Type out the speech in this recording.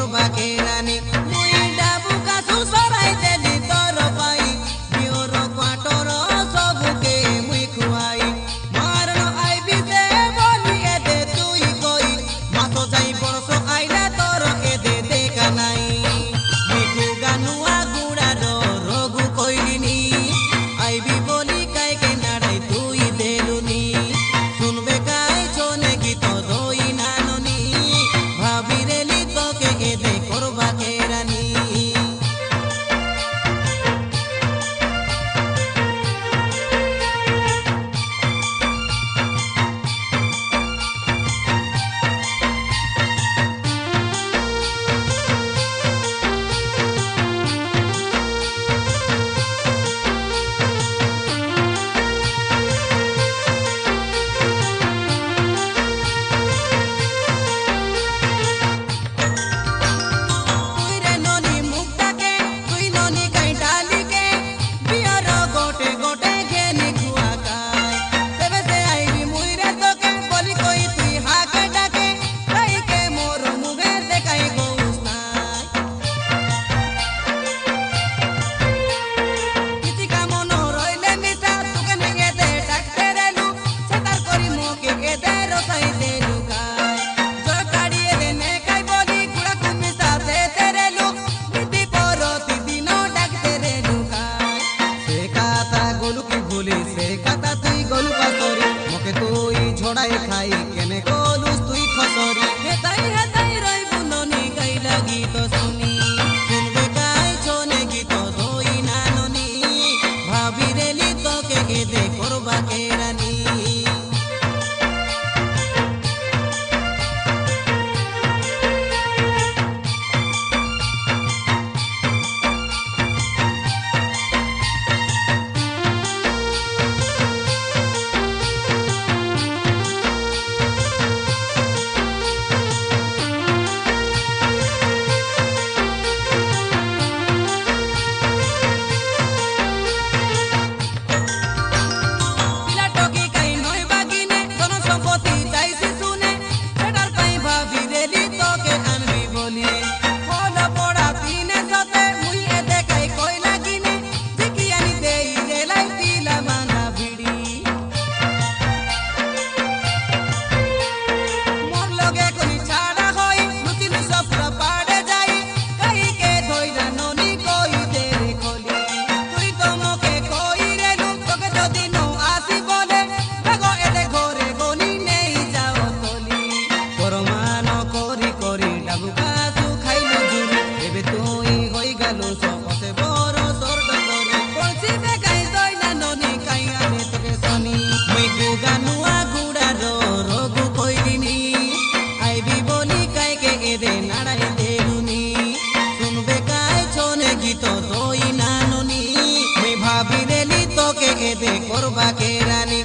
করবা কেরানি মুই ডাবু কাসু সরাই দেলি তোর পাই বিওর কোয়াটর সবুকে মুই খুয়াই মারন আইবি সে বলি এদে তুই কই মাতো যাই বরস আইলা তোর এদে দেখা নাই মিঠু গানুয়া গুড়ার রঘু কইলিনি আইবি বলি কাইকে নাড়াই তুই দেলুনি শুনবে কাই ছোনে গীত দই নাননি ভাবি রেলি তোকে এদে করবা কেরানি ছড়াই খাই কেনে কলুস তুই খসরি হেতাই হেতাই রই বুননি গাই লাগি তো শুনি শুনবে গাই ছোনে গীত দই নাননি ভাবি রেলি তোকে এদে করবা কেরানি ভাবি রেলি তোকে এদে করবা কেরানি